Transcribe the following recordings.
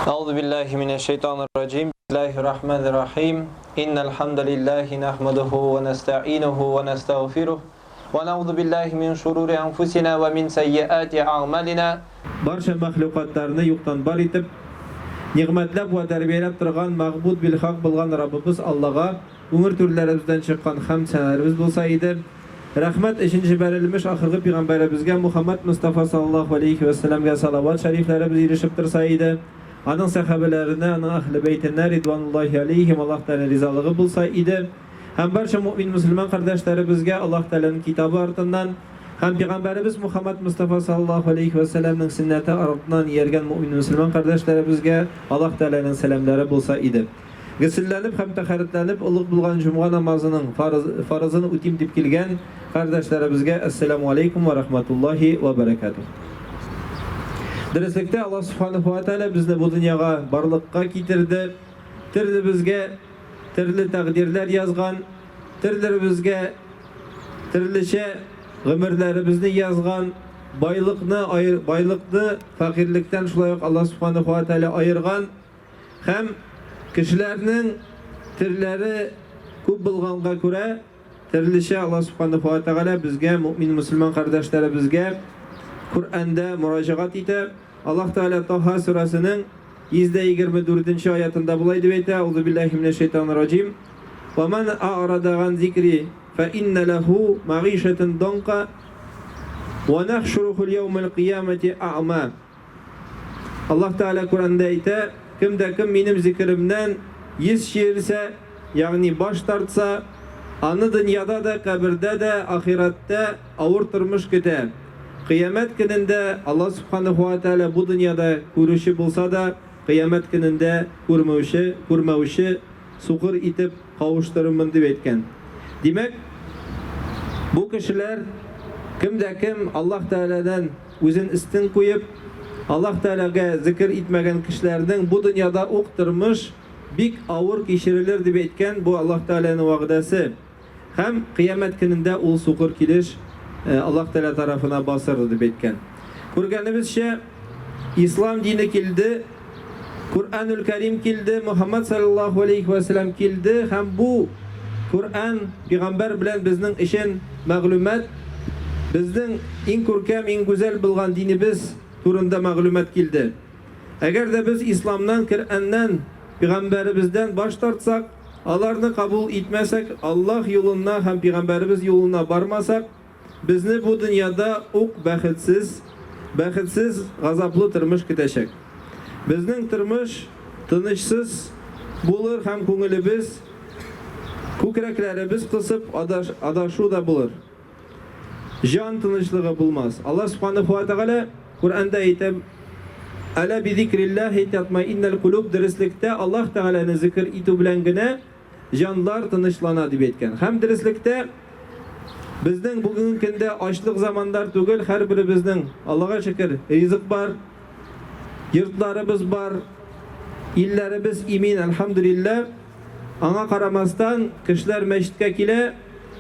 Euzubillahimineşşeytanirracim. Bismillahirrahmanirrahim. İnnel hamdelellahi nahmeduhu ve nestainuhu ve nestağfiruh. Ve na'udzu billahi min şururi enfusina ve min seyyiati a'malina. Barcha mahlukatlarni yo'qdan bar etib, ni'matlab va tarbiyalab turgan ma'bud bil haq bo'lgan Rabbimiz Allohga umr turlarimizdan chiqqan hamd sanolarimiz bo'lsa edi. Rahmat uchinchi berilmiş oxirgi payg'ambarimizga Muhammad Mustafa sallallohu alayhi va sallamga salovat shariflarimiz erishib tursa edi. Onun sahabelerine, onun ahli beytine ridvanullahi aleyhim Allah Teala rizalığı bulsa idi. Hem barcha mümin Müslüman kardeşlerimizge Allah Teala'nın kitabı ardından hem Peygamberimiz Muhammed Mustafa sallallahu aleyhi ve sellem'nin sünneti ardından yergen mümin Müslüman kardeşlerimizge Allah Teala'nın selamları bulsa idi. Gısıllanıp hem teharetlenip ılık bulgan cuma namazının farzını utim dip kilgen kardeşlerimizge Esselamu Aleyküm ve Rahmetullahi ve Berekatuhu. Derslikte Allah Subhanahu wa Ta'ala bizni bu dünyaya barlıkka getirdi. Türlü bizge türlü takdirler yazgan, türlü bizge türlüçe ömürlerimizni yazgan, baylıkны fakirlikten şulayık Allah Subhanahu wa Ta'ala ayırgan, hem kişilerinin türleri көп bulganга göre türlüçe Allah Subhanahu wa Ta'ala bizge mümin Müslüman kardeşlerimizge Kur'an'da müracaat ite. Allah Teala Taha surasının 124. ayetinde bulaydı ve Euzubillahimineşşeytanirracim. وَمَنْ أَعْرَضَ عَنْ ذِكْرِي فَإِنَّ لَهُ مَعِيشَةً ضَنْكًا وَنَحْشُرُهُ الْيَوْمَ الْقِيَامَةِ أَعْمَى. Allah Teala Kur'an'da ite, kimde kim benim zikrimden yüz çevirse, yani baş tartsa, anı dünyada da, kabirde de, ahirette avurturmuş küte. Kıyamet gününde Allah Subhanahu wa Ta'ala bu dünyada görüşü bulsa da kıyamet gününde kurmavuşu sukur itip kavuşturumunu etken. Demek bu kişiler kimde kim Allah Teala'dan özün üstün koyup Allah Teala'ga zikir etmegen kişilerden bu dünyada okturmuş bik ağır kişirilir diye etken bu Allah Teala'nın vaadesi. Hem kıyamet gününde ul sukur kiliş Allah Teala tarafına basırdı deb etken. Ko'rganimizcha İslam dini keldi, Kur'anul Karim keldi, Muhammed sallallahu aleyhi ve sellem keldi. Hem bu Kur'an Peygamber bilen bizning için ma'lumat, bizning eng ko'rkam, eng go'zal bilgan dinimiz turunda ma'lumat keldi. Eğer de biz İslam'dan, Kur'an'dan, Peygamberimizden baş tartsak, alarını kabul etmesek, Allah yoluna hem Peygamberimiz yoluna barmasak, bizni bu dünyada baxitsiz, gazaplı turmuş kitecek. Bizning turmuş tinchsiz bulur, hem ko'nglimiz, ko'kraklarimiz qisib adashuv da bulur. Jon tinchlig'i bulmaz. Allah Subhanahu wa Ta'ala Kur'an'da aytib, "Ala bi zikrillahi tatma'innul qulub" derslikte Allah Teala'nı zikr etu bilengine jonlar tinchlanadi deb aytgan. Hem derslikte bizning bugungi kunda açlık zamanlar tugul, her biri bizning Allah'a şükür rizq var, yurtlarimiz var, illerimiz imin elhamdülillah. Ana qaramasdan kişiler meşitke kile,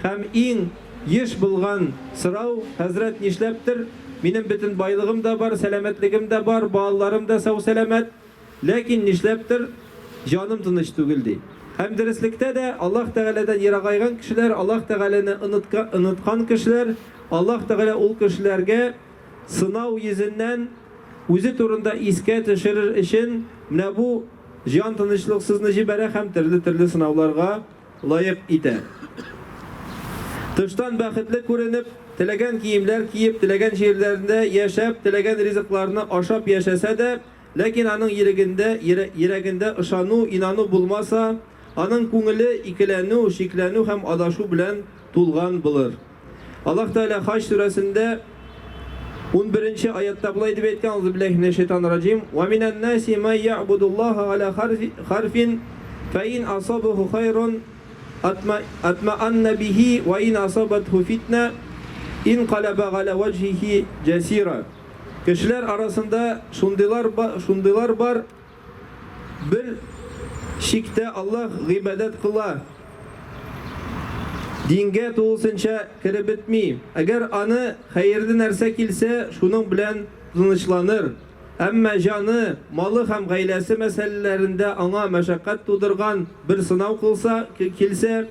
hem eng yeş bulgan sırav Hazret nişleptir. Benim bütün baylığım da var, selametligim de var, bağlarım da sağ selamet. Lakin nişleptir, canım tınış tugul değil. Hem derslikte de Allah Teala'dan yiragaygan kişiler, Allah Teala'nı unutkan kişiler, Allah Teala ol kişilerge sınav yüzünden özü turunda iske taşırır için ne bu can tanışlıksızını jibere hem türlü sınavlarga layık ite. Dıştan baxitli görünüp, tilegen kiyimler kiyip, tilegen şehirlerinde yaşap, tilegen rızıklarını aşap yaşasa da, lakin anın yüreğinde ışanu, inanı bulmasa, anın ko'ngli ikilenu, şiklenu hem adashu bilen tulgan bulur. Allah Teala Haç suresinde 11. ayette bulaydı ve etken Euzubillahimineşşeytanirracim. Ve minen nasi men ya'budullaha ala harfin fe in asabahu hayrun atma'anna bihi ve in asabathu fitne inqalaba ala vecihi cesira. Kişiler arasında şundilar var. Bir şikte Allah gıybet kıla. Dinge tuğulsunca kirib etmeyim. Eğer anı hayırlı nerse kilse şunun bilen tınışlanır. Әмма жаны, малы һәм гаиләсе мәсьәләләрендә аңа мәшәкать тудырган бер сынау килсә,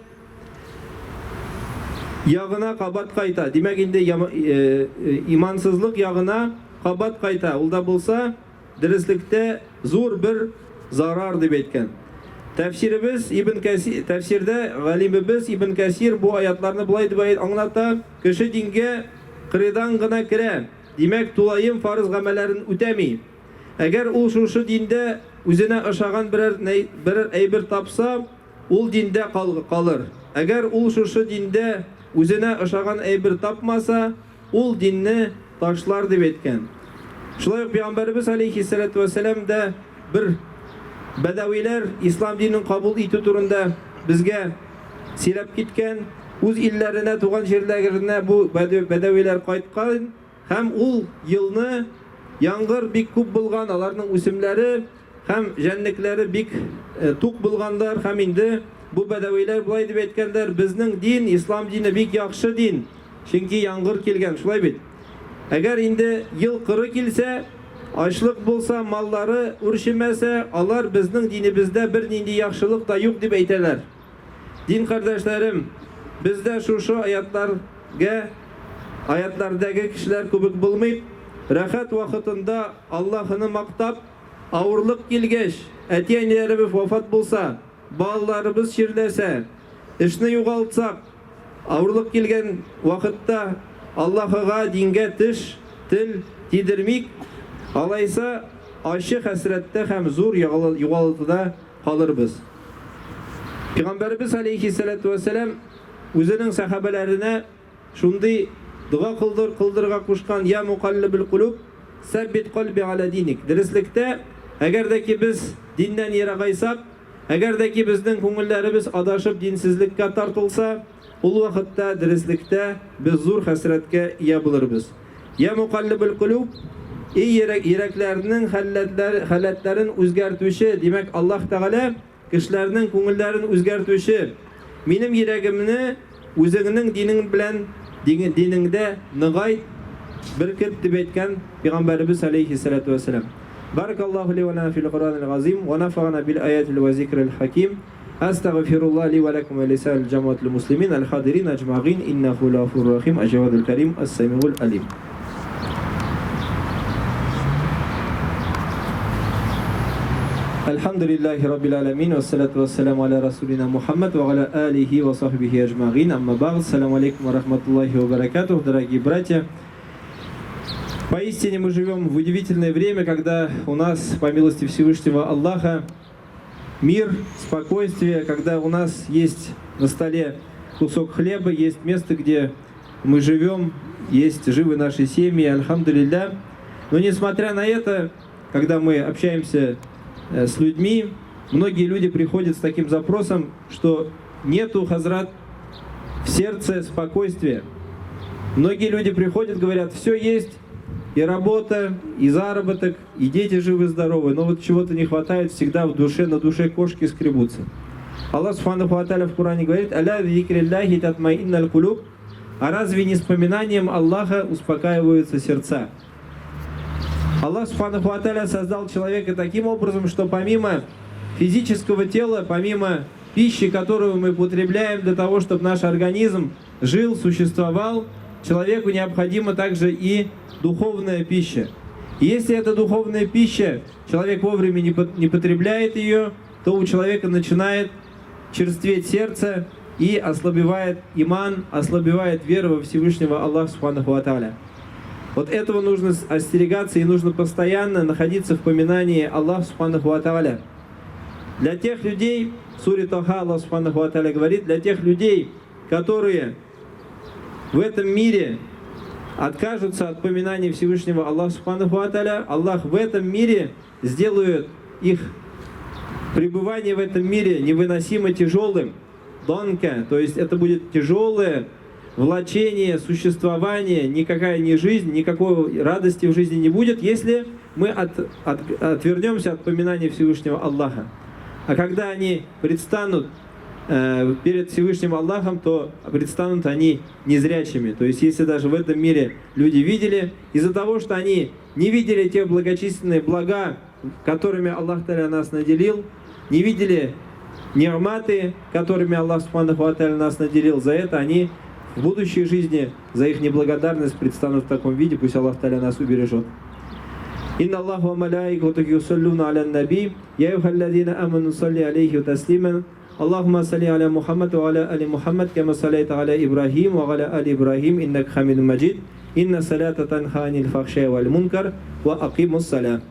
ягына кабат кайта. Димәк инде имансызлык ягына кабат кайта. Ул да булса, дөреслектә зур бер зарар дип әйткән. Тәфсиребез Ибн Кәсир, тәфсирдә галимебез Ибн Кәсир бу аятларны булай дип аңлата: кеше дингә кырыдан гына керә, димәк тулаем фарыз гамәлләрен үтәми. Әгәр ул шушы диндә үзенә ошаган берәр әйбер тапса, ул диндә калыр. Әгәр ул шушы диндә үзенә ошаган әйбер тапмаса, ул динне ташлар дип әйткән. Шулай ук Пәйгамбәрбез алейхиссалату вассалам да бер бәдәвиләр ислам динен кабул итү турында безгә сөйләп киткән, үз илләренә, туган җирләренә бу бәдәвиләр кайткан һәм ул елны яңгыр бик күп булган, аларның үсемләре һәм җәнлекләре бик тук булгандар һәм инде бу бәдәвиләр булай дип әйткәннәр: безнең дин, ислам дине бик яхшы дин, чөнки яңгыр килгән, шулай бит. Әгәр инде ел кыры килсә, ачлык булса, маллары үрчемәсә, алар безнең динебездә бер нинди яхшылык та юк дип әйтәләр. Дин кардәшләрем, бездә шушы аятлардагы кешеләр күбек булмый, рәхәт вакытында Аллаһны мактап, авырлык килгәч, әти-әниләребез вафат булса, балаларыбыз чирләсә, эшне югалтсак, авырлык килгән вакытта Аллаһыга, дингә тел тидермик, алайса ачы хәсрәттә һәм зур югалтыда калырбыз. Пәйгамбәрбез алейхиссалату вассалам үзенең сахабаларына шундый дуа кылдырга кушкан: я мукаллибул кулуб, саббит калби ала диник. Дөреслектә, әгәр дә ки без диннән ерагайсак, әгәр дә ки безнең күңелләребез адашып динсезлеккә тартылса, ул вакытта дөреслектә без зур хәсрәткә ия булырбыз. Я мукаллибул кулуб, йөрәкләрнең халәтләрен үзгәртүче, димәк Аллаһ Тәгалә кешеләрнең күңелләрен үзгәртүче, минем йөрәгемне үзеңнең динең белән динеңдә ныгайт, беркет дип әйткән Пәйгамбәрбез алейхиссалату вассалам. Баракаллаху ли ва лана фил Куранил азим ва нафa'ana бил аятил ва зикрил хаким. Астагфируллах ли ва лакум ва лисаил джамаатил муслимин аль-хадирин аджмагин иннаху лафур рахим ажвадул карим ас-самиул алим. Alhamdulillahi Rabbil Alamin, wassalatu wassalamu ala Rasulina Muhammad wa ala alihi wa sahbihi ajma'in. Amma ba'd, assalamu алейкум ва рахматуллахи ва баракатух, дорогие братья. Поистине мы живем в удивительное время, когда у нас, по милости Всевышнего Аллаха, мир, спокойствие, когда у нас есть на столе кусок хлеба, есть место, где мы живем, есть живы наши семьи, альхамдулилля. Но несмотря на это, когда мы общаемся с людьми, многие люди приходят с таким запросом, что нету, хазрат, в сердце спокойствия. Многие люди приходят, говорят: все есть, и работа, и заработок, и дети живы-здоровы, но вот чего-то не хватает, всегда в душе, на душе кошки скребутся. Аллах Субханаху ва Тааля в Коране говорит: аля зикриллахи татмаинналь кулуб, а разве не с поминанием Аллаха успокаиваются сердца? Аллах Субханаху ва Тааля создал человека таким образом, что помимо физического тела, помимо пищи, которую мы потребляем для того, чтобы наш организм жил, существовал, человеку необходима также и духовная пища. И если эта духовная пища, человек вовремя не потребляет ее, то у человека начинает черстветь сердце и ослабевает иман, ослабевает вера во Всевышнего Аллаха Субханаху ва Тааля. Вот этого нужно остерегаться и нужно постоянно находиться в поминании Аллаха Субханаху ва Тааля. Для тех людей, в суре Тоха Аллах Субханаху ва Тааля говорит, для тех людей, которые в этом мире откажутся от поминания Всевышнего Аллаха Субханаху ва Тааля, Аллах в этом мире сделает их пребывание в этом мире невыносимо тяжелым, донка, то есть это будет тяжелое влачение, существование, никакая не жизнь, никакой радости в жизни не будет, если мы отвернемся от поминания Всевышнего Аллаха. А когда они предстанут перед Всевышним Аллахом, то предстанут они незрячими. То есть если даже в этом мире люди видели, из-за того, что они не видели те многочисленные блага, которыми Аллах Та'аля нас наделил, не видели ни'маты, которыми Аллах Субханаху ва Та'аля нас наделил, за это они в будущей жизни, за их неблагодарность предстанут в таком виде, пусть Аллах Та'аля нас убережет. Инна Аллаху ва малаикатуху юсаллуна аля наби, я юхалладина аману салли алейхи ва таслиман. Аллахумма салли аля Мухаммад ва аля али Мухаммад, кама саллайта аля Ибрахим ва аля али Ибрахим, иннак хамидун маджид. Инна салята танха анил фахшай валь мункар ва акимус салям.